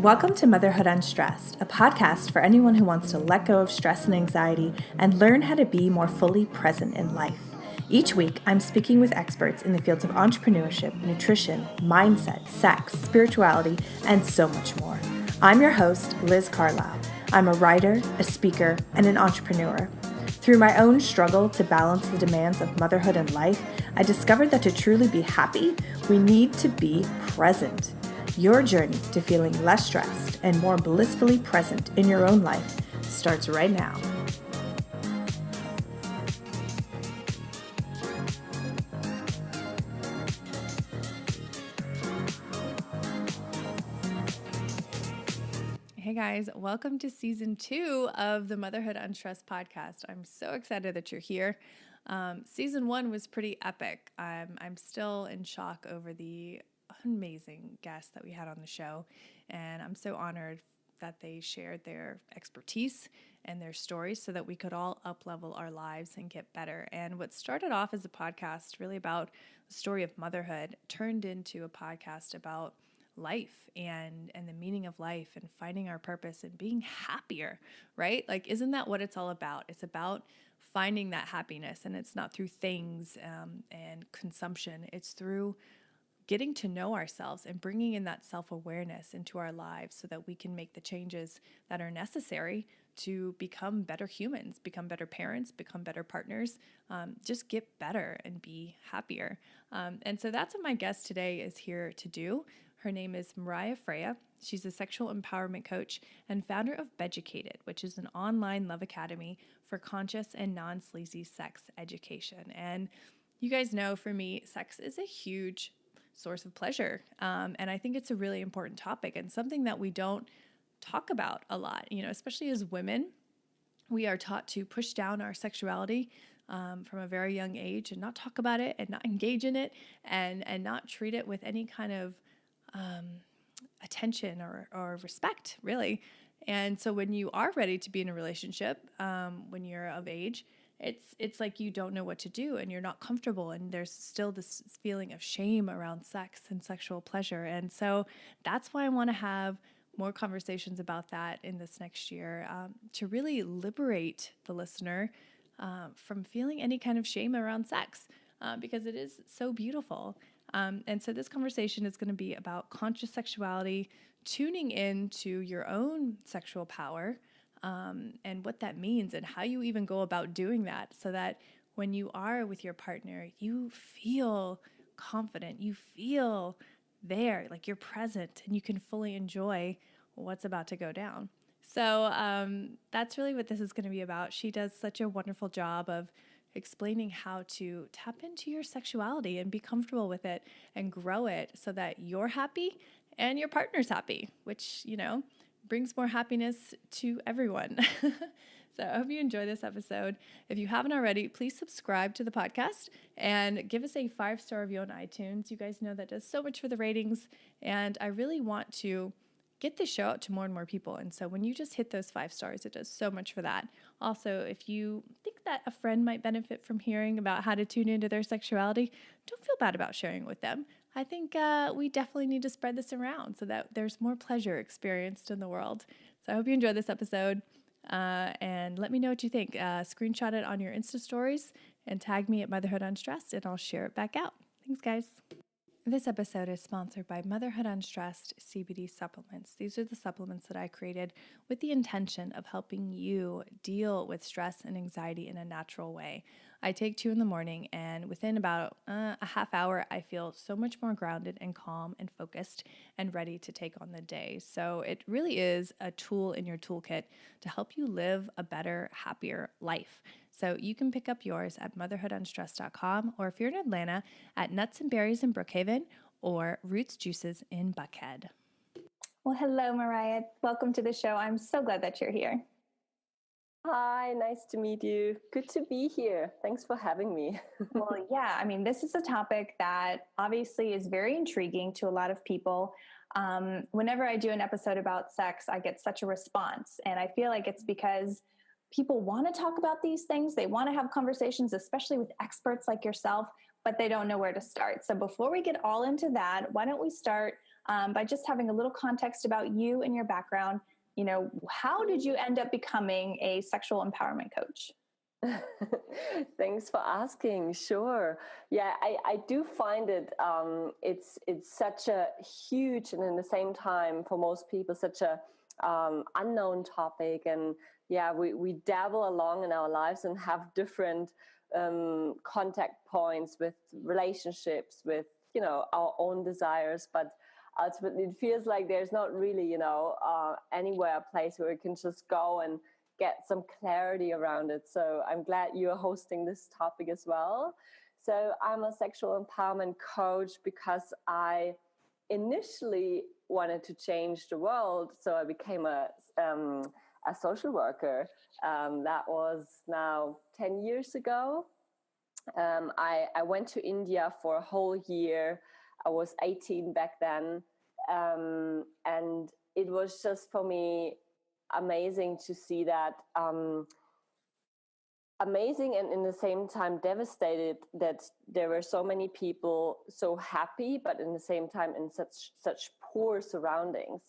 Welcome to Motherhood Unstressed, a podcast for anyone who wants to let go of stress and anxiety and learn how to be more fully present in life. Each week, I'm speaking with experts in the fields of entrepreneurship, nutrition, mindset, sex, spirituality, and so much more. I'm your host, Liz Carlisle. I'm a writer, a speaker, and an entrepreneur. Through my own struggle to balance the demands of motherhood and life, I discovered that to truly be happy, we need to be present. Your journey to feeling less stressed and more blissfully present in your own life starts right now. Hey guys, welcome to season 2 of the Motherhood Unstressed podcast. I'm so excited that you're here. Season 1 was pretty epic. I'm still in shock over the amazing guests that we had on the show, and I'm so honored that they shared their expertise and their stories so that we could all up-level our lives and get better. And what started off as a podcast really about the story of motherhood turned into a podcast about life and the meaning of life and finding our purpose and being happier, right? Like, isn't that what it's all about? It's about finding that happiness, and it's not through things and consumption. It's through getting to know ourselves and bringing in that self-awareness into our lives so that we can make the changes that are necessary to become better humans, become better parents, become better partners, just get better and be happier. And so that's what my guest today is here to do. Her name is Mariah Freya. She's a sexual empowerment coach and founder of Beducated, which is an online love academy for conscious and non-sleazy sex education. And you guys know, for me, sex is a huge source of pleasure. And I think it's a really important topic and something that we don't talk about a lot, especially as women. We are taught to push down our sexuality from a very young age and not talk about it and not engage in it and not treat it with any kind of attention or respect, really. And so when you are ready to be in a relationship, when you're of age, it's like you don't know what to do and you're not comfortable, and there's still this feeling of shame around sex and sexual pleasure. And so that's why I want to have more conversations about that in this next year, to really liberate the listener from feeling any kind of shame around sex, because it is so beautiful. And so this conversation is going to be about conscious sexuality, tuning into your own sexual power, and what that means and how you even go about doing that so that when you are with your partner, you feel confident, you feel there, like you're present, and you can fully enjoy what's about to go down. So that's really what this is going to be about. She does such a wonderful job of explaining how to tap into your sexuality and be comfortable with it and grow it so that you're happy and your partner's happy, which, brings more happiness to everyone. So I hope you enjoy this episode. If you haven't already, please subscribe to the podcast and give us a 5-star review on iTunes. You guys know that does so much for the ratings, and I really want to get this show out to more and more people. And so when you just hit those 5 stars, it does so much for that. Also, if you think that a friend might benefit from hearing about how to tune into their sexuality, don't feel bad about sharing it with them. I think we definitely need to spread this around so that there's more pleasure experienced in the world. So I hope you enjoyed this episode, and let me know what you think. Screenshot it on your Insta stories and tag me at Motherhood Unstressed, and I'll share it back out. Thanks, guys. This episode is sponsored by Motherhood Unstressed CBD supplements. These are the supplements that I created with the intention of helping you deal with stress and anxiety in a natural way. I take 2 in the morning, and within about a half hour, I feel so much more grounded and calm and focused and ready to take on the day. So it really is a tool in your toolkit to help you live a better, happier life. So you can pick up yours at motherhoodunstressed.com, or if you're in Atlanta, at Nuts and Berries in Brookhaven or Roots Juices in Buckhead. Well, hello, Mariah. Welcome to the show. I'm so glad that you're here. Hi, nice to meet you. Good to be here. Thanks for having me. Well, yeah, I mean, this is a topic that obviously is very intriguing to a lot of people. Whenever I do an episode about sex, I get such a response, and I feel like it's because people want to talk about these things. They want to have conversations, especially with experts like yourself, but they don't know where to start. So before we get all into that, why don't we start by just having a little context about you and your background. How did you end up becoming a sexual empowerment coach? Thanks for asking. Sure. Yeah, I do find it, it's such a huge, and in the same time, for most people, such a unknown topic. And yeah, we dabble along in our lives and have different contact points with relationships, with, our own desires. But ultimately, it feels like there's not really, anywhere, a place where we can just go and get some clarity around it. So I'm glad you're hosting this topic as well. So I'm a sexual empowerment coach because I initially wanted to change the world. So I became a social worker. That was now 10 years ago. I went to India for a whole year. I was 18 back then. And it was just, for me, amazing to see that, amazing, and in the same time devastated that there were so many people so happy, but in the same time in such poor surroundings.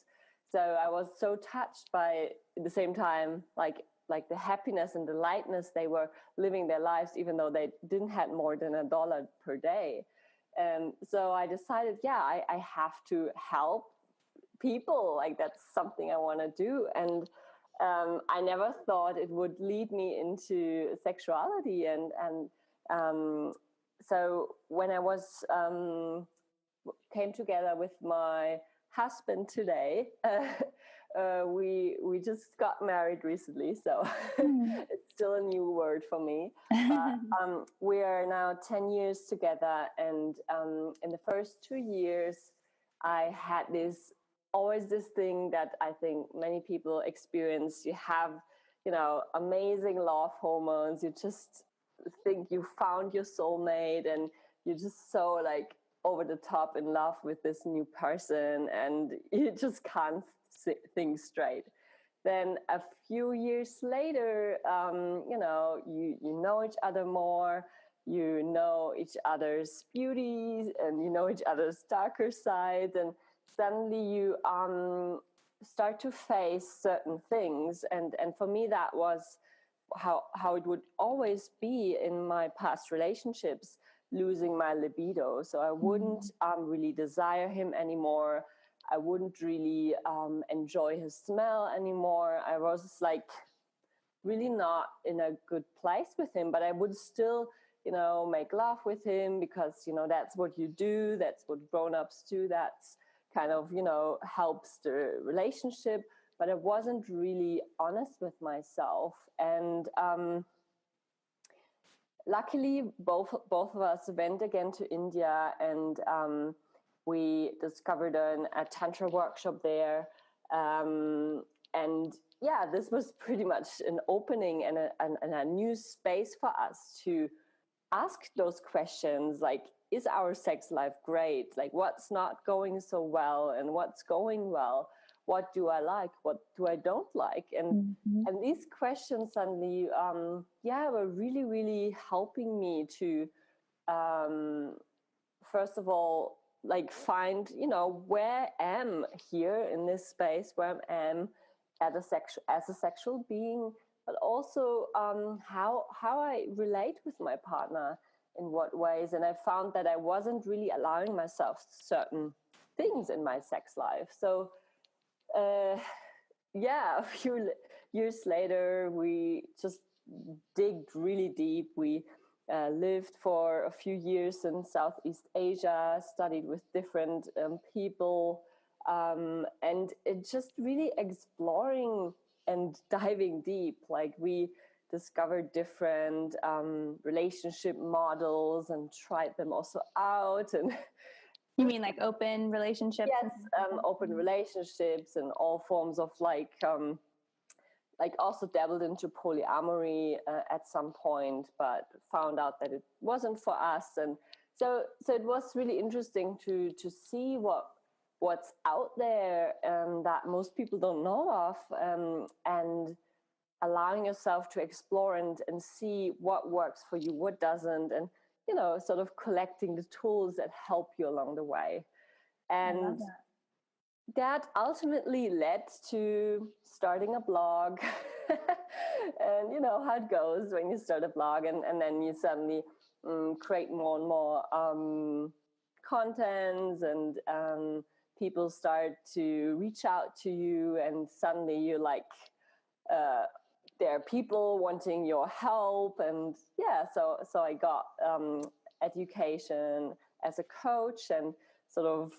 So I was so touched by, at the same time, like the happiness and the lightness they were living their lives, even though they didn't have more than $1 per day. And so I decided, I have to help people. Like, that's something I want to do. And I never thought it would lead me into sexuality. And so when I was came together with my husband today, we just got married recently, so it's still a new word for me. But we are now 10 years together, and in the first 2 years, I had always this thing that I think many people experience. You have, amazing love hormones. You just think you found your soulmate, and you're just so like over the top in love with this new person, and you just can't think straight. Then a few years later, you know each other more. You know each other's beauties, and you know each other's darker sides, and suddenly you start to face certain things. And for me, that was how it would always be in my past relationships, losing my libido. So I wouldn't really desire him anymore. I wouldn't really enjoy his smell anymore. I was like really not in a good place with him, but I would still, make love with him because, that's what you do. That's what grown-ups do. That's kind of, helps the relationship. But I wasn't really honest with myself. And luckily, both of us went again to India, and we discovered a Tantra workshop there. And yeah, this was pretty much an opening and a new space for us to ask those questions, like, is our sex life great? Like, what's not going so well, and what's going well? What do I like? What do I don't like? And these questions suddenly, were really, really helping me to, first of all, like find, where I am here in this space, where I am as a sexual being, but also how I relate with my partner, in what ways. And I found that I wasn't really allowing myself certain things in my sex life. So a few years later, we just digged really deep. We lived for a few years in Southeast Asia, studied with different people, and it just really exploring and diving deep. Like, we discovered different relationship models and tried them also out. And you mean like open relationships? Yes, open relationships and all forms of like also dabbled into polyamory at some point, but found out that it wasn't for us. And so it was really interesting to see what's out there that most people don't know of, and allowing yourself to explore and see what works for you, what doesn't, and sort of collecting the tools that help you along the way. And that ultimately led to starting a blog. And you know how it goes when you start a blog, and then you suddenly create more and more contents, and people start to reach out to you, and suddenly you're like, there are people wanting your help. And yeah, so I got education as a coach, and sort of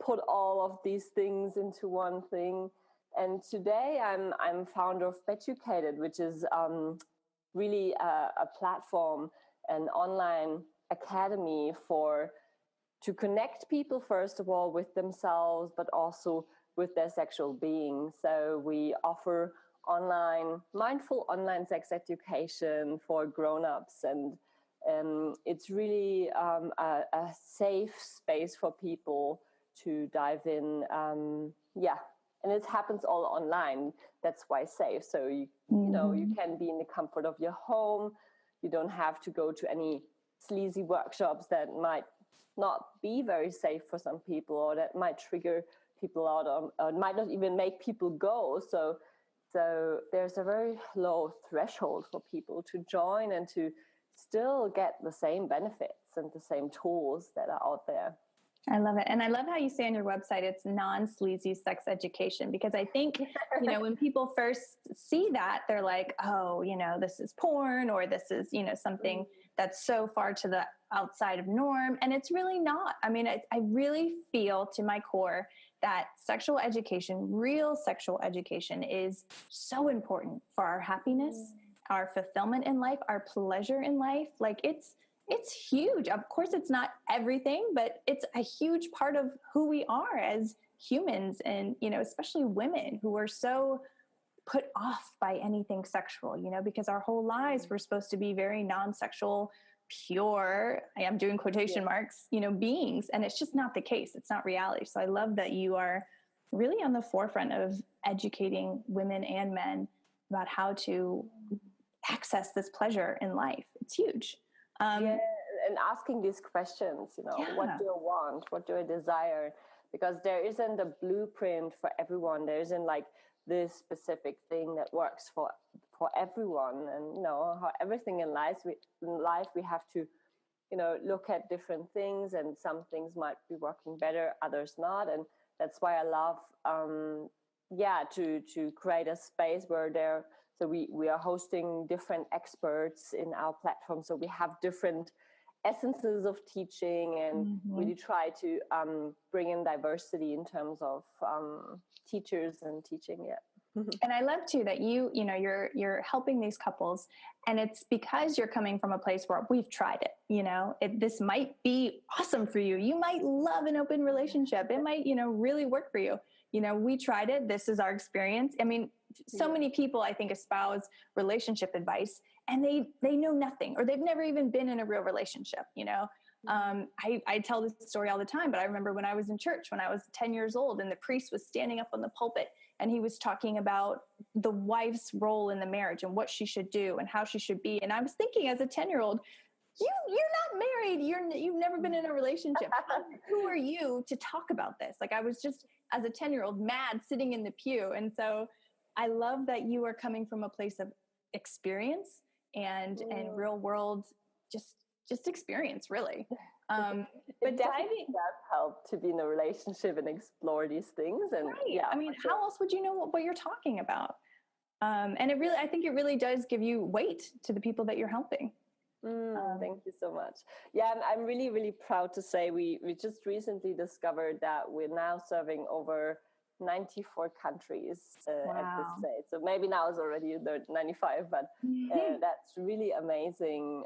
put all of these things into one thing. And today I'm founder of Beducated, which is really a platform, an online academy to connect people, first of all, with themselves, but also with their sexual being. So we offer mindful online sex education for grown-ups, and it's really a safe space for people to dive in. And it happens all online. That's why safe. So you know, you can be in the comfort of your home. You don't have to go to any sleazy workshops that might not be very safe for some people, or that might trigger people out, or might not even make people go. So there's a very low threshold for people to join and to still get the same benefits and the same tools that are out there. I love it. And I love how you say on your website, it's non-sleazy sex education, because I think, you know, when people first see that, they're like, oh, you know, this is porn, or this is, you know, something that's so far to the outside of norm. And it's really not. I mean, I really feel to my core that sexual education, real sexual education, is so important for our happiness, our fulfillment in life, our pleasure in life. Like it's huge. Of course, it's not everything, but it's a huge part of who we are as humans. And, you know, especially women who are so put off by anything sexual, you know, because our whole lives we're supposed to be very non-sexual, pure, I am doing quotation marks, you know, beings. And it's just not the case. It's not reality. So I love that you are really on the forefront of educating women and men about how to access this pleasure in life. It's huge. And asking these questions, you know, what do I want? What do I desire? Because there isn't a blueprint for everyone. There isn't like this specific thing that works for everyone. And, you know, how everything in life we have to, you know, look at different things, and some things might be working better, others not. And that's why I love, to create a space where so we are hosting different experts in our platform. So we have different essences of teaching, and really try to bring in diversity in terms of teachers and teaching. And I love too that you know, you're helping these couples, and it's because you're coming from a place where we've tried it. You know, this might be awesome for you. You might love an open relationship. It might, you know, really work for you. You know, we tried it. This is our experience. I mean, so many people, I think, espouse relationship advice, and they know nothing, or they've never even been in a real relationship. You know, I tell this story all the time, but I remember when I was in church, when I was 10 years old, and the priest was standing up on the pulpit, and he was talking about the wife's role in the marriage and what she should do and how she should be. And I was thinking, as a 10-year-old, you're not married. You've never been in a relationship. Who are you to talk about this? Like, I was just, as a 10-year-old, mad sitting in the pew. And so I love that you are coming from a place of experience and real world, just experience, really. But definitely does help to be in a relationship and explore these things. And I mean, how else would you know what you're talking about? And I think it really does give you weight to the people that you're helping. Thank you so much. Yeah, I'm really, really proud to say we just recently discovered that we're now serving over 94 countries at this stage. So maybe now it's already 95, but that's really amazing.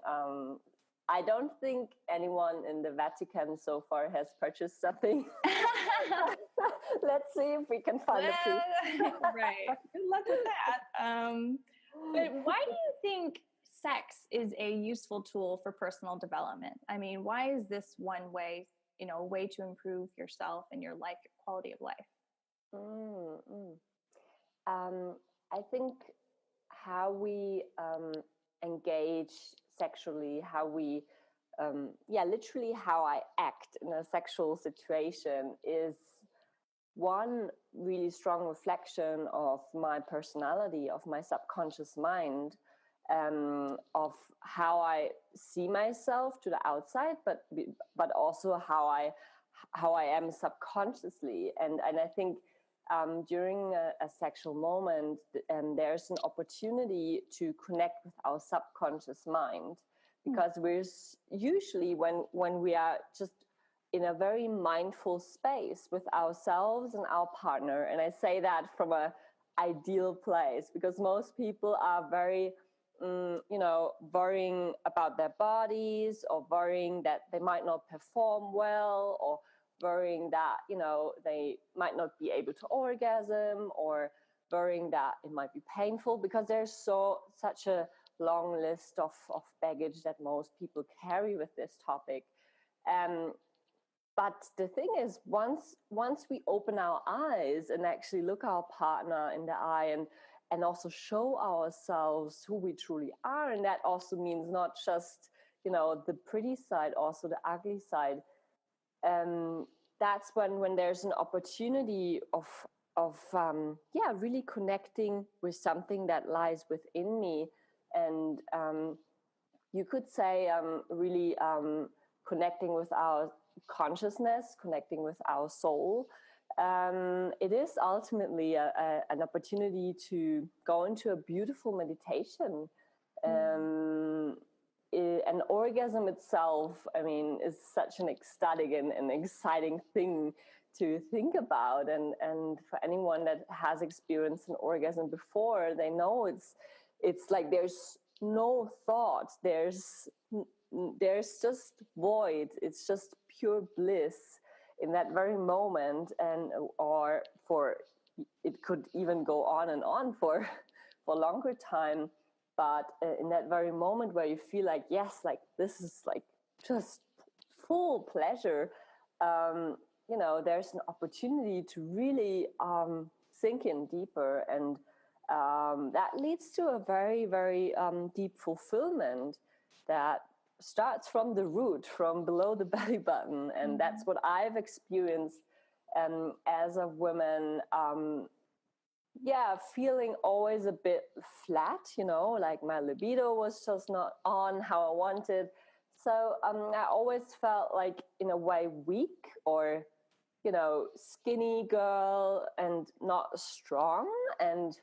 I don't think anyone in the Vatican so far has purchased something. Let's see if we can find a proof. Right. Good luck with that. But why do you think sex is a useful tool for personal development? I mean, why is this one way, you know, a way to improve yourself and your life, your quality of life? I think how we engage sexually, how we, literally how I act in a sexual situation is one really strong reflection of my personality, of my subconscious mind, of how I see myself to the outside, but also how I am subconsciously. And I think during a sexual moment, there's an opportunity to connect with our subconscious mind, because we're usually, when we are just in a very mindful space with ourselves and our partner, and I say that from a ideal place, because most people are very worrying about their bodies, or worrying that they might not perform well, or worrying that, they might not be able to orgasm, or worrying that it might be painful, because there's such a long list of baggage that most people carry with this topic. But the thing is, once we open our eyes and actually look our partner in the eye, and also show ourselves who we truly are, and that also means not just the pretty side, also the ugly side. That's when there's an opportunity of really connecting with something that lies within me, and you could say really connecting with our consciousness, connecting with our soul. It is ultimately an opportunity to go into a beautiful meditation. An orgasm itself, I mean, is such an ecstatic and exciting thing to think about. And for anyone that has experienced an orgasm before, they know it's like there's no thought, there's just void, it's just pure bliss in that very moment. Or it could even go on and on for longer time. But in that very moment where you feel like, yes, like this is like just full pleasure, there's an opportunity to really sink in deeper. And that leads to a very, very deep fulfillment that starts from the root, from below the belly button. And that's what I've experienced as a woman. Feeling always a bit flat, like my libido was just not on how I wanted. So I always felt like, in a way, weak, or, skinny girl, and not strong. And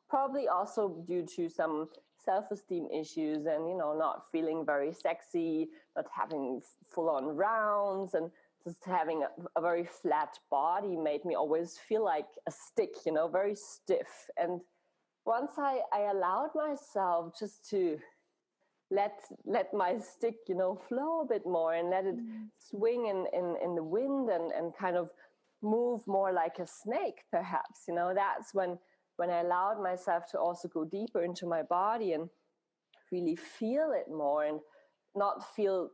probably also due to some self-esteem issues, and, not feeling very sexy, not having full-on rounds, and just having a very flat body made me always feel like a stick, very stiff. And once I allowed myself just to let my stick, flow a bit more, and let it swing in the wind, and kind of move more like a snake, perhaps, that's when I allowed myself to also go deeper into my body and really feel it more, and not feel,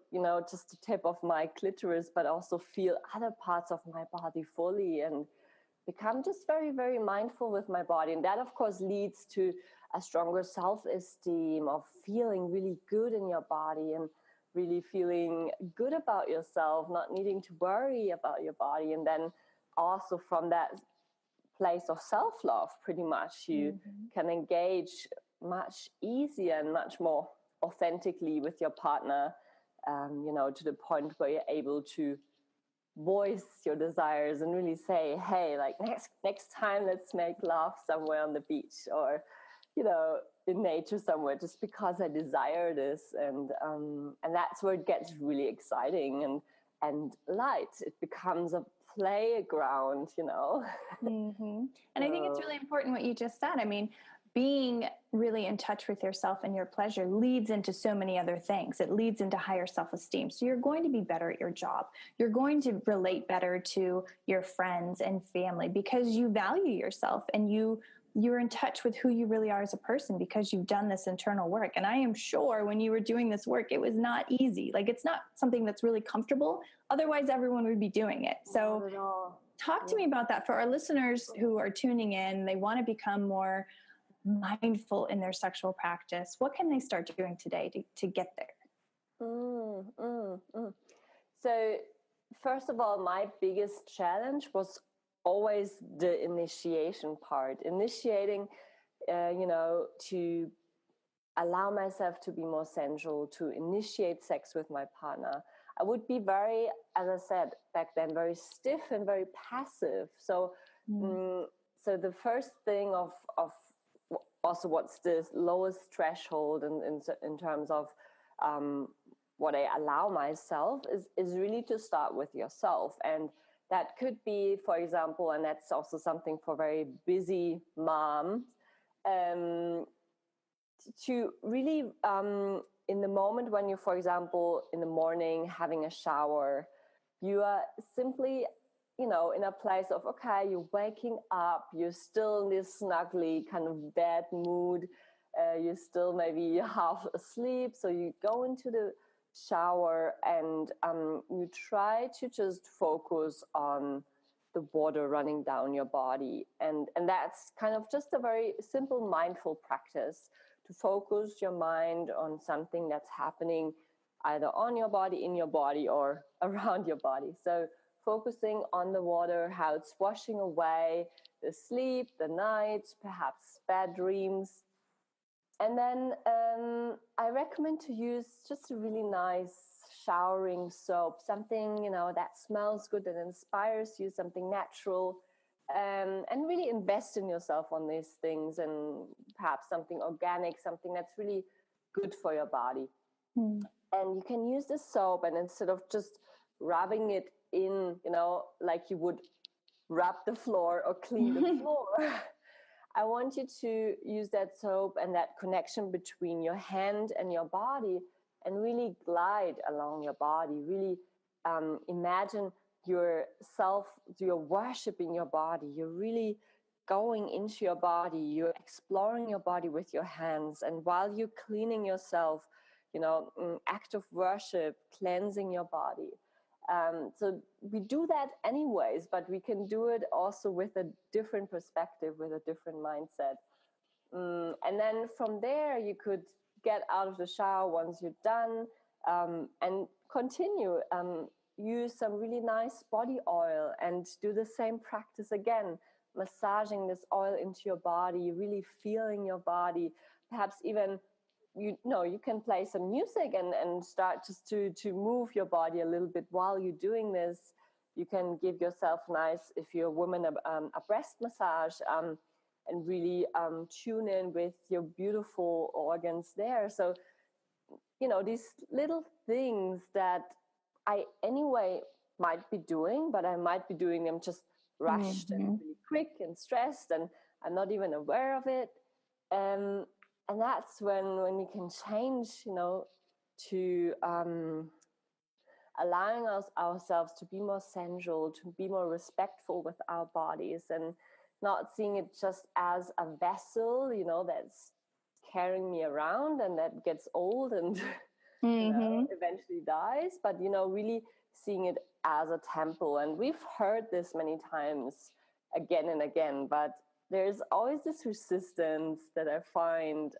just the tip of my clitoris, but also feel other parts of my body fully, and become just very, very mindful with my body. And that, of course, leads to a stronger self-esteem, of feeling really good in your body, and really feeling good about yourself, not needing to worry about your body. And then also from that place of self-love, pretty much, you can engage much easier and much more authentically with your partner, to the point where you're able to voice your desires and really say, hey, like next time let's make love somewhere on the beach, or in nature somewhere, just because I desire this. And that's where it gets really exciting and light. It becomes a playground. And I think it's really important what you just said. I mean, being really in touch with yourself and your pleasure leads into so many other things. It leads into higher self-esteem. So you're going to be better at your job. You're going to relate better to your friends and family, because you value yourself, and you're in touch with who you really are as a person, because you've done this internal work. And I am sure when you were doing this work, it was not easy. Like, it's not something that's really comfortable. Otherwise, everyone would be doing it. So talk to me about that for our listeners who are tuning in. They want to become more mindful in their sexual practice. What can they start doing today to get there? So first of all, my biggest challenge was always the initiation part, initiating, to allow myself to be more sensual, to initiate sex with my partner. I would be very, as I said back then, very stiff and very passive. So, so the first thing of also what's the lowest threshold in terms of what I allow myself is really to start with yourself. And that could be, for example, and that's also something for very busy moms, to really, in the moment when you, for example, in the morning having a shower, you are simply, in a place of, okay, you're waking up, you're still in this snuggly kind of bed mood, you're still maybe half asleep, so you go into the shower and you try to just focus on the water running down your body, and that's kind of just a very simple mindful practice to focus your mind on something that's happening either on your body, in your body, or around your body. So focusing on the water, how it's washing away the sleep, the night, perhaps bad dreams. And then I recommend to use just a really nice showering soap, something, that smells good and inspires you, something natural. And really invest in yourself on these things, and perhaps something organic, something that's really good for your body. And you can use this soap, and instead of just rubbing it in, like you would rub the floor or clean the floor, I want you to use that soap and that connection between your hand and your body and really glide along your body. Really imagine you're worshiping your body. You're really going into your body. You're exploring your body with your hands. And while you're cleaning yourself, act of worship, cleansing your body. So we do that anyways, but we can do it also with a different perspective, with a different mindset. And then from there, you could get out of the shower once you're done, and continue. Use some really nice body oil and do the same practice again, massaging this oil into your body, really feeling your body. Perhaps even, you can play some music and start just to move your body a little bit while you're doing this. You can give yourself if you're a woman, a breast massage, and really tune in with your beautiful organs there. So, these little things that I anyway might be doing, but I might be doing them just rushed and really quick and stressed, and I'm not even aware of it. And that's when we can change, to allowing ourselves to be more sensual, to be more respectful with our bodies, and not seeing it just as a vessel, that's carrying me around and that gets old and eventually dies, but really seeing it as a temple. And we've heard this many times again and again, but there's always this resistance that I find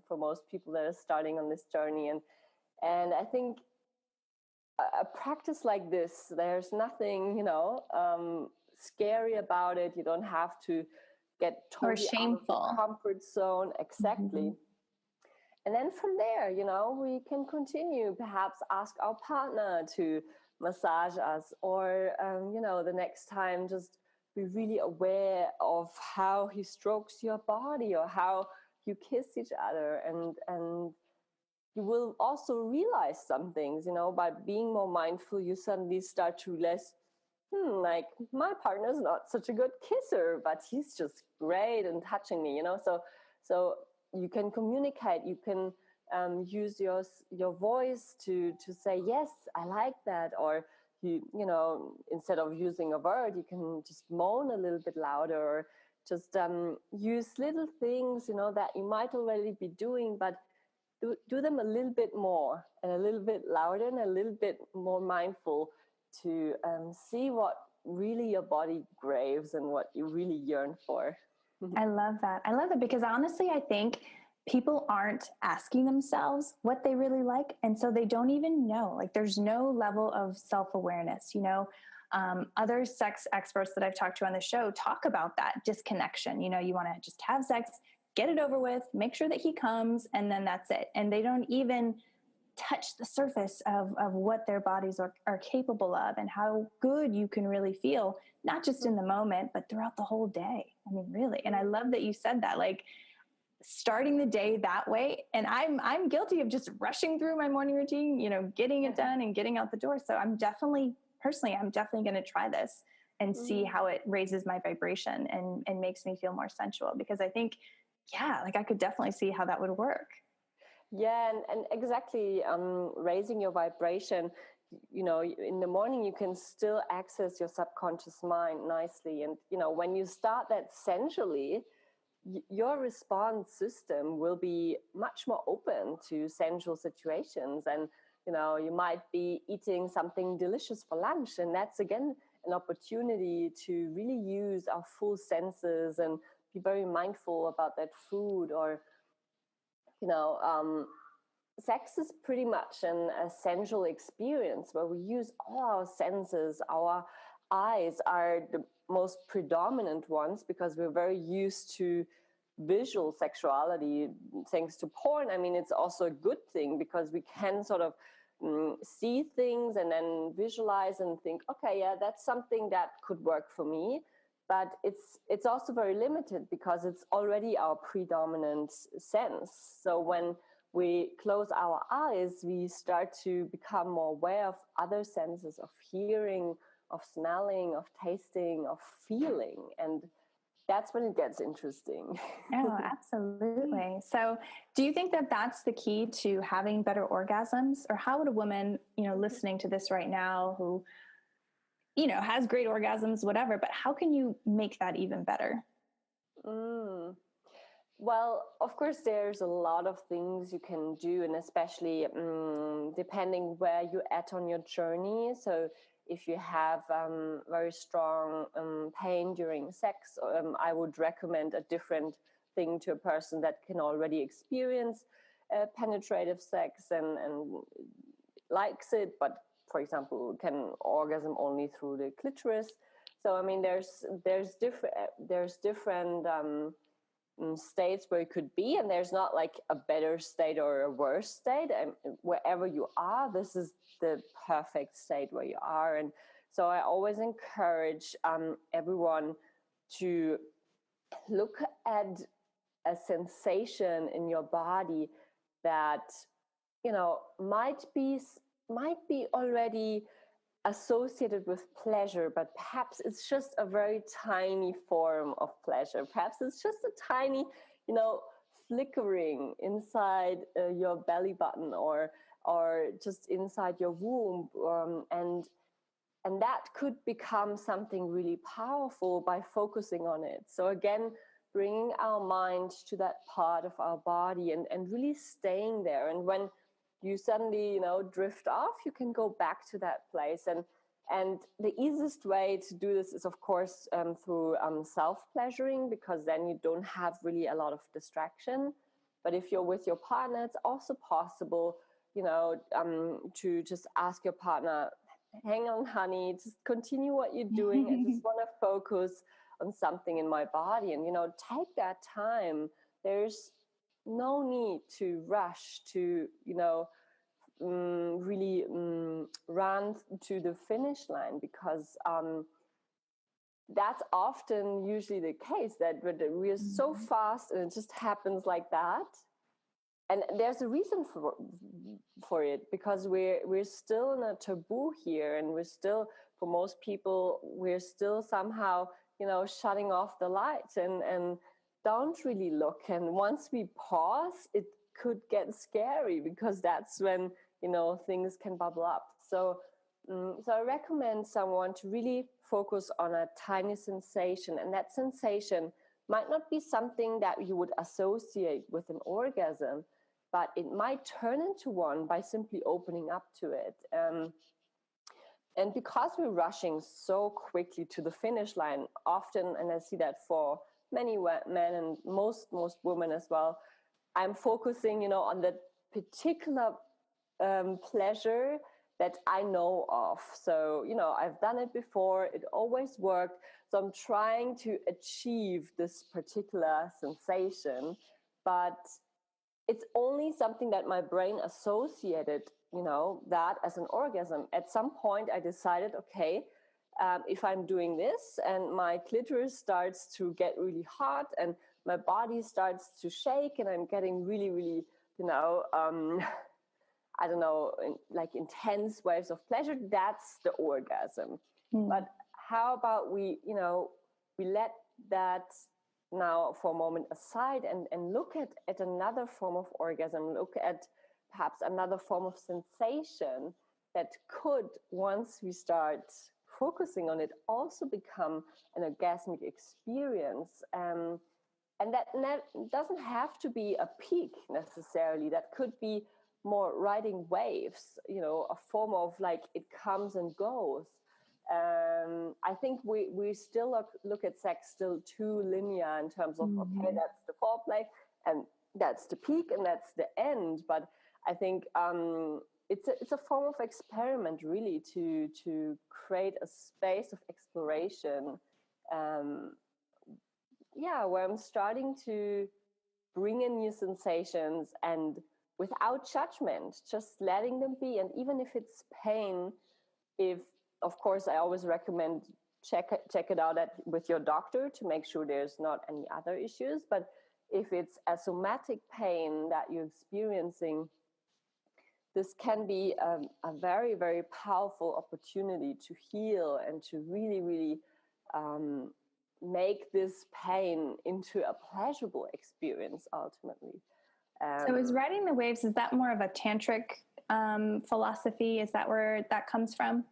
for most people that are starting on this journey. And I think a practice like this, there's nothing scary about it. You don't have to get totally out of the comfort zone. Exactly. And then from there, we can continue, perhaps ask our partner to massage us, or, the next time just be really aware of how he strokes your body or how you kiss each other. And you will also realize some things, by being more mindful, you suddenly start to realize, like my partner's not such a good kisser, but he's just great and touching me, so you can communicate, you can use your voice to say, yes, I like that. Or instead of using a word, you can just moan a little bit louder, or just use little things, that you might already be doing, but do them a little bit more and a little bit louder and a little bit more mindful to see what really your body craves and what you really yearn for. I love that. I love that, because honestly, I think people aren't asking themselves what they really like. And so they don't even know, like there's no level of self-awareness. Other sex experts that I've talked to on the show talk about that disconnection. You know, you want to just have sex, get it over with, make sure that he comes, and then that's it. And they don't even touch the surface of what their bodies are capable of and how good you can really feel, not just in the moment, but throughout the whole day. I mean, really. And I love that you said that, like starting the day that way. And I'm guilty of just rushing through my morning routine, you know, getting it done and getting out the door. So I'm definitely going to try this and see how it raises my vibration and makes me feel more sensual, because I think, yeah, like I could definitely see how that would work. Yeah, and exactly, raising your vibration, you know, in the morning you can still access your subconscious mind nicely. And, you know, when you start that sensually, your response system will be much more open to sensual situations. And, you know, you might be eating something delicious for lunch, and that's again an opportunity to really use our full senses and be very mindful about that food. Or, you know, sex is pretty much an essential experience where we use all our senses. Our eyes are the most predominant ones because we're very used to visual sexuality thanks to porn. I mean, it's also a good thing because we can sort of see things and then visualize and think, okay, yeah, that's something that could work for me. But it's also very limited because it's already our predominant sense. So when we close our eyes, we start to become more aware of other senses, of hearing, of smelling, of tasting, of feeling. And that's when it gets interesting. Oh, absolutely. So do you think that that's the key to having better orgasms? Or how would a woman, you know, listening to this right now who, you know, has great orgasms, whatever, but how can you make that even better? Well, of course, there's a lot of things you can do, and especially depending where you're at on your journey. So if you have very strong pain during sex, I would recommend a different thing to a person that can already experience penetrative sex and likes it, but for example, can orgasm only through the clitoris. So I mean, there's different states where it could be, and there's not like a better state or a worse state. And wherever you are, this is the perfect state where you are. And so I always encourage everyone to look at a sensation in your body that, you know, might be already associated with pleasure, but perhaps it's just a very tiny form of pleasure. Perhaps it's just a tiny, you know, flickering inside your belly button or just inside your womb, and that could become something really powerful by focusing on it. So again, bringing our mind to that part of our body and really staying there. And when you suddenly, you know, drift off, you can go back to that place. And the easiest way to do this is, of course, through self-pleasuring, because then you don't have really a lot of distraction. But if you're with your partner, it's also possible, you know, to just ask your partner, hang on, honey, just continue what you're doing. I just want to focus on something in my body. And, you know, take that time. There's no need to rush to, you know, really run to the finish line, because that's often usually the case, that we're so fast and it just happens like that. And there's a reason for it, because we're still in a taboo here, and we're still, for most people, we're still somehow, you know, shutting off the lights and don't really look. And once we pause, it could get scary, because that's when, you know, things can bubble up. So I recommend someone to really focus on a tiny sensation, and that sensation might not be something that you would associate with an orgasm, but it might turn into one by simply opening up to it. And because we're rushing so quickly to the finish line, often, and I see that for many men and most women as well, I'm focusing, you know, on that particular pleasure that I know of. So, I've done it before. It always worked. So I'm trying to achieve this particular sensation, but it's only something that my brain associated, that as an orgasm. At some point, I decided, okay, if I'm doing this and my clitoris starts to get really hot and my body starts to shake and I'm getting really, really, I don't know, like intense waves of pleasure, that's the orgasm. But how about we let that now for a moment aside and look at another form of orgasm, look at perhaps another form of sensation that could, once we start focusing on it, also become an orgasmic experience. And that doesn't have to be a peak necessarily. That could be more riding waves, a form of like it comes and goes. I think we still look at sex still too linear in terms of, okay, that's the foreplay and that's the peak and that's the end. But I think it's a form of experiment, really, to create a space of exploration. Where I'm starting to bring in new sensations and without judgment, just letting them be. And even if it's pain, of course, I always recommend check it out with your doctor to make sure there's not any other issues. But if it's a somatic pain that you're experiencing, this can be a very, very powerful opportunity to heal and to really, really make this pain into a pleasurable experience ultimately. So is riding the waves, is that more of a tantric philosophy? Is that where that comes from?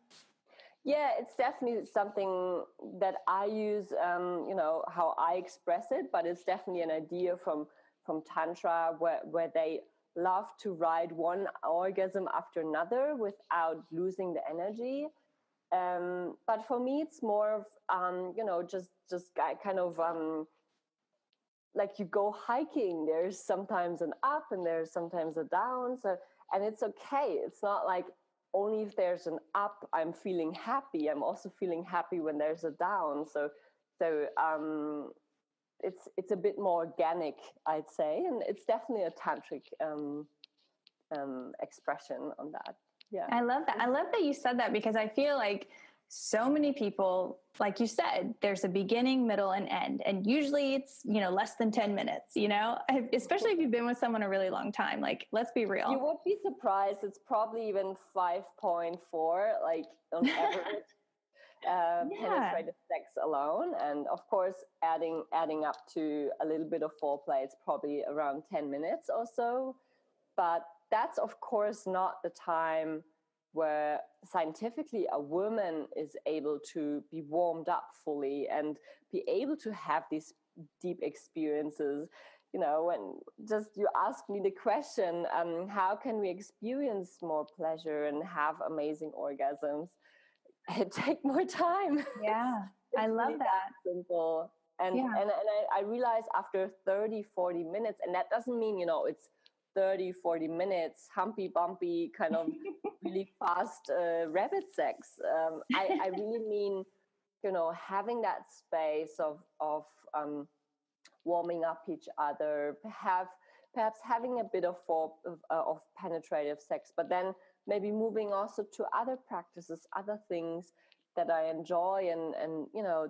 Yeah, it's definitely something that I use, how I express it, but it's definitely an idea from Tantra where they love to ride one orgasm after another without losing the energy. But for me, it's more of, just kind of like you go hiking. There's sometimes an up and there's sometimes a down. So, and it's okay. It's not like only if there's an up, I'm feeling happy. I'm also feeling happy when there's a down. So it's a bit more organic, I'd say. And it's definitely a tantric expression on that. Yeah. I love that. I love that you said that, because I feel like so many people, like you said, there's a beginning, middle, and end. And usually it's, less than 10 minutes, especially if you've been with someone a really long time. Like, let's be real. You would be surprised. It's probably even 5.4, like on average, penetrative sex alone. And of course, adding up to a little bit of foreplay, it's probably around 10 minutes or so. But that's, of course, not the time where scientifically a woman is able to be warmed up fully and be able to have these deep experiences. When just you ask me the question, how can we experience more pleasure and have amazing orgasms? It take more time. Yeah, I love really that. Simple. And I realized after 30, 40 minutes, and that doesn't mean, it's 30, 40 minutes, humpy bumpy, kind of really fast rabbit sex. I really mean, having that space of warming up each other, perhaps having a bit of penetrative sex, but then maybe moving also to other practices, other things that I enjoy and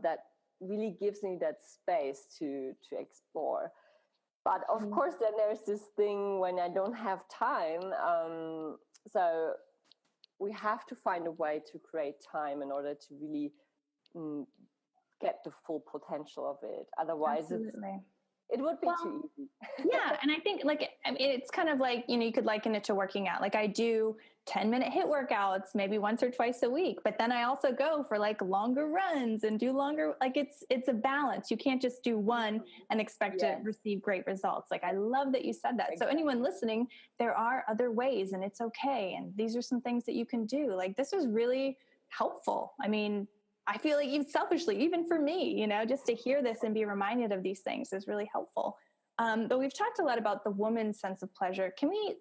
that really gives me that space to explore. But of course, then there's this thing when I don't have time. So we have to find a way to create time in order to really get the full potential of it. Otherwise, it would be too easy. Yeah. And I think it's kind of like, you could liken it to working out. Like I do 10-minute HIIT workouts, maybe once or twice a week, but then I also go for longer runs and do longer, it's a balance. You can't just do one and expect to receive great results. I love that you said that. Exactly. So anyone listening, there are other ways and it's okay. And these are some things that you can do. This was really helpful. I mean, I feel like even selfishly, even for me, just to hear this and be reminded of these things is really helpful. But we've talked a lot about the woman's sense of pleasure.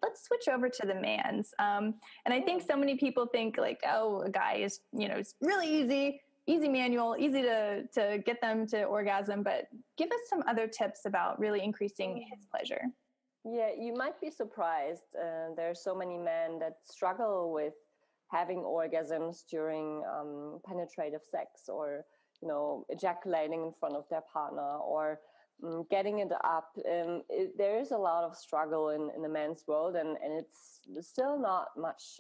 Let's switch over to the man's. And I think so many people think like, oh, a guy is, it's really easy manual, easy to get them to orgasm, but give us some other tips about really increasing his pleasure. Yeah, you might be surprised. There are so many men that struggle with having orgasms during penetrative sex, or ejaculating in front of their partner, or getting it up. There is a lot of struggle in the men's world, and it's still not much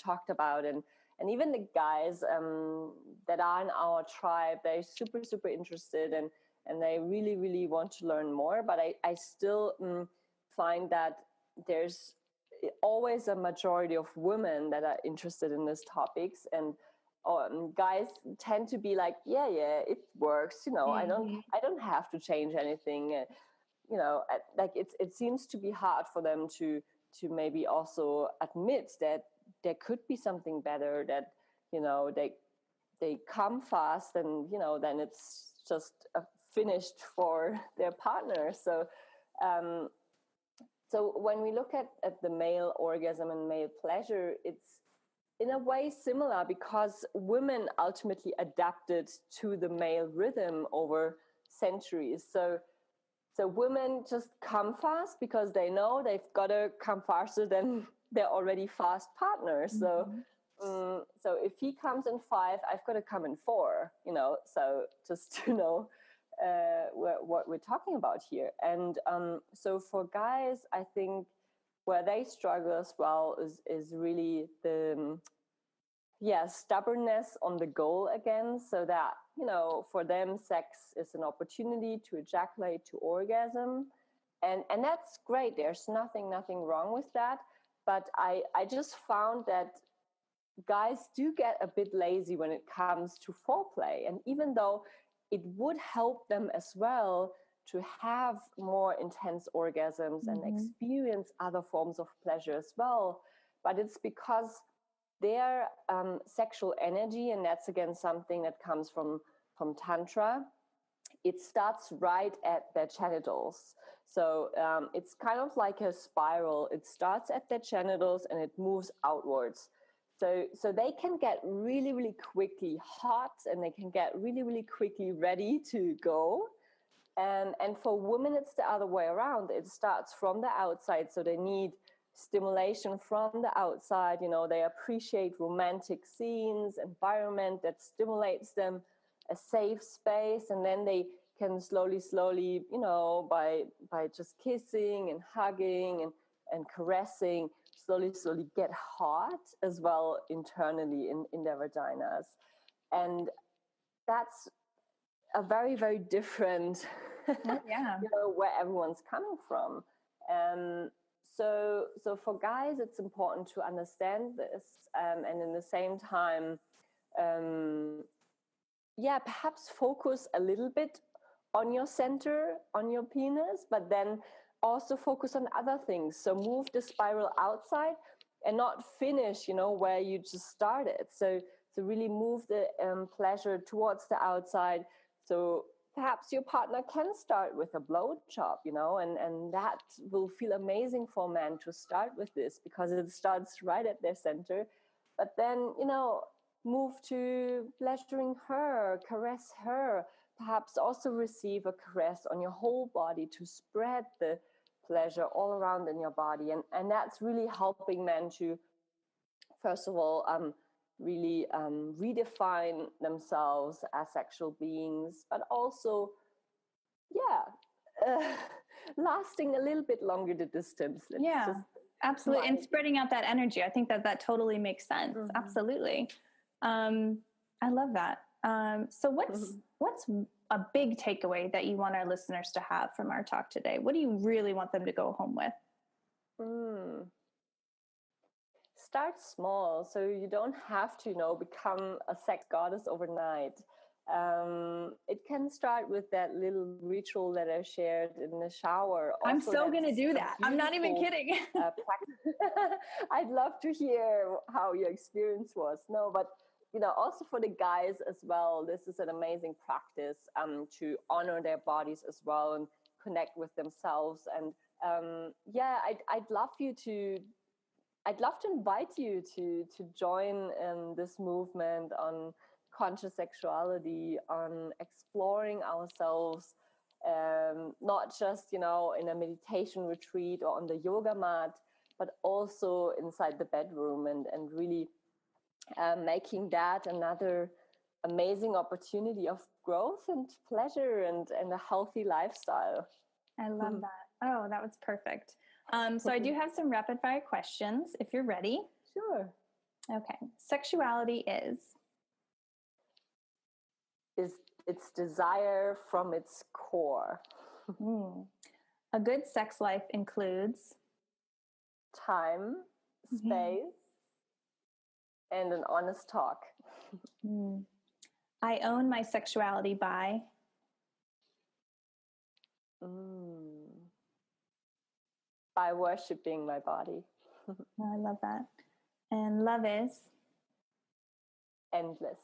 talked about. And even the guys that are in our tribe, they're super, super interested, and they really, really want to learn more. But I still find that there's always a majority of women that are interested in these topics, and guys tend to be like, yeah, it works. I don't have to change anything. Like it seems to be hard for them to maybe also admit that there could be something better, that they come fast, and then it's just finished for their partner. So when we look at the male orgasm and male pleasure, it's in a way similar, because women ultimately adapted to the male rhythm over centuries. So women just come fast because they know they've got to come faster than their already fast partner. So if he comes in 5, I've got to come in 4. So just to know what we're talking about here. And so for guys, I think where they struggle as well is really the stubbornness on the goal again. So that for them, sex is an opportunity to ejaculate, to orgasm, and that's great. There's nothing wrong with that. But I just found that guys do get a bit lazy when it comes to foreplay, and even though it would help them as well to have more intense orgasms and experience other forms of pleasure as well. But it's because their sexual energy, and that's again something that comes from Tantra, it starts right at their genitals. So it's kind of like a spiral. It starts at their genitals and it moves outwards. So they can get really, really quickly hot, and they can get really, really quickly ready to go. And for women, it's the other way around. It starts from the outside. So they need stimulation from the outside. They appreciate romantic scenes, environment that stimulates them, a safe space. And then they can slowly, by just kissing and hugging and caressing, slowly get hot as well internally in their vaginas. And that's a very, very different where everyone's coming from. So for guys, it's important to understand this, and in the same time, perhaps focus a little bit on your center, on your penis, but then also focus on other things. So move the spiral outside and not finish, where you just started. So really move the pleasure towards the outside. So perhaps your partner can start with a blowjob, and that will feel amazing for men to start with this, because it starts right at their center. But then, move to pleasuring her, caress her, perhaps also receive a caress on your whole body to spread the pleasure all around in your body. And that's really helping men to, first of all, really redefine themselves as sexual beings, but also, lasting a little bit longer the distance. Absolutely. And spreading out that energy. I think that totally makes sense. Absolutely. I love that. So what's a big takeaway that you want our listeners to have from our talk today? What do you really want them to go home with? Start small. So you don't have to, become a sex goddess overnight. It can start with that little ritual that I shared in the shower. Also, I'm so going to do that. I'm not even kidding. I'd love to hear how your experience was. No, but also for the guys as well, this is an amazing practice to honor their bodies as well and connect with themselves. And I'd love to invite you to join this movement on conscious sexuality, on exploring ourselves, not just, in a meditation retreat or on the yoga mat, but also inside the bedroom, and really making that another amazing opportunity of growth and pleasure and a healthy lifestyle. I love that. Oh, that was perfect. So I do have some rapid fire questions if you're ready. Sure. Okay. Sexuality is its desire from its core. A good sex life includes time, space, and an honest talk. I own my sexuality by worshiping my body. I love that. And love is endless.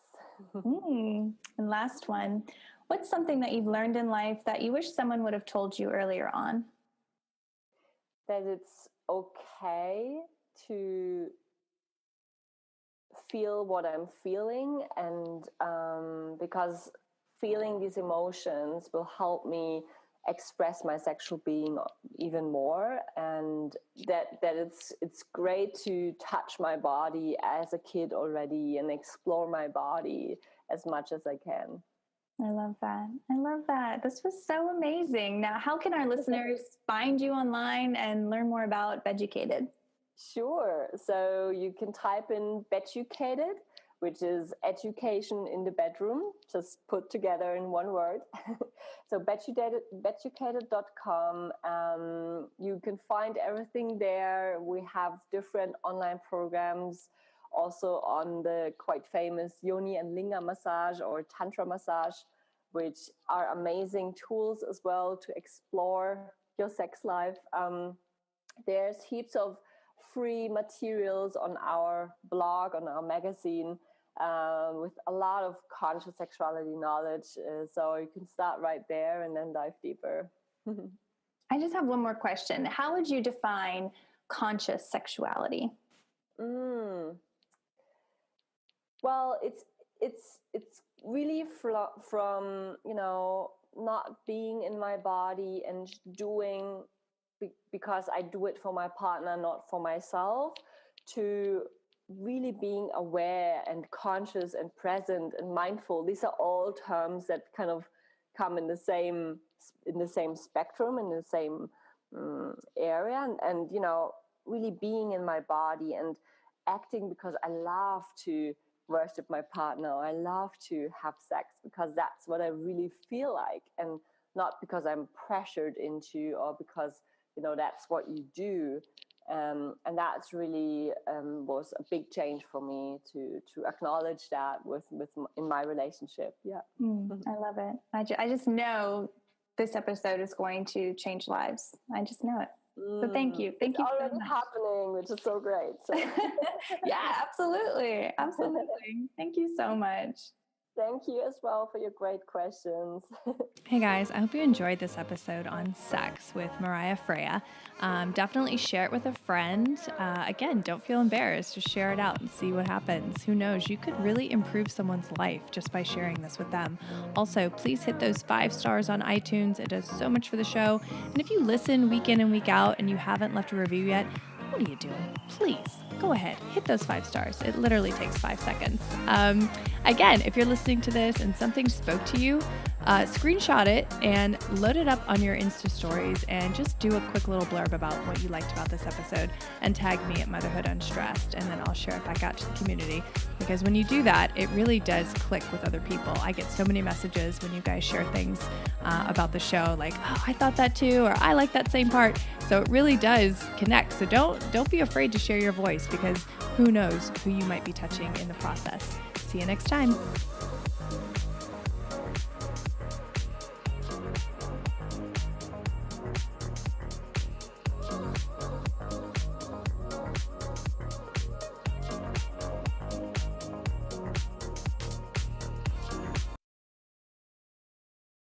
And last one, what's something that you've learned in life that you wish someone would have told you earlier on? That it's okay to feel what I'm feeling, and because feeling these emotions will help me express my sexual being even more, and that it's great to touch my body as a kid already and explore my body as much as I can. I love that. I love that. This was so amazing. Now, how can our listeners find you online and learn more about Beducated? Sure. So you can type in Beducated, which is education in the bedroom, just put together in one word. So beducated.com. You can find everything there. We have different online programs also on the quite famous Yoni and Linga massage or Tantra massage, which are amazing tools as well to explore your sex life. There's heaps of free materials on our blog, on our magazine, with a lot of conscious sexuality knowledge. So you can start right there and then dive deeper. I just have one more question. How would you define conscious sexuality? Well, it's really from not being in my body and doing because I do it for my partner, not for myself, to really being aware and conscious and present and mindful. These are all terms that kind of come in the same spectrum, in the same area, and really being in my body and acting because I love to worship my partner. I love to have sex because that's what I really feel like, and not because I'm pressured into or because that's what you do. And that's really was a big change for me to acknowledge that in my relationship. Yeah. I love it. I just know this episode is going to change lives. I just know it. So thank you. Thank you. It's already happening, which is so great. So. Yeah, absolutely. Absolutely. Thank you so much. Thank you as well for your great questions. Hey guys, I hope you enjoyed this episode on sex with Mariah Freya. Definitely share it with a friend. Again, don't feel embarrassed. Just share it out and see what happens. Who knows? You could really improve someone's life just by sharing this with them. Also, please hit those 5 stars on iTunes. It does so much for the show. And if you listen week in and week out and you haven't left a review yet, what are you doing? Please go ahead, hit those 5 stars. It literally takes 5 seconds. Again, if you're listening to this and something spoke to you, screenshot it and load it up on your Insta stories and just do a quick little blurb about what you liked about this episode and tag me at Motherhood Unstressed, and then I'll share it back out to the community, because when you do that, it really does click with other people. I get so many messages when you guys share things about the show, like, oh, I thought that too, or I like that same part. So it really does connect. So don't be afraid to share your voice, because who knows who you might be touching in the process. See you next time.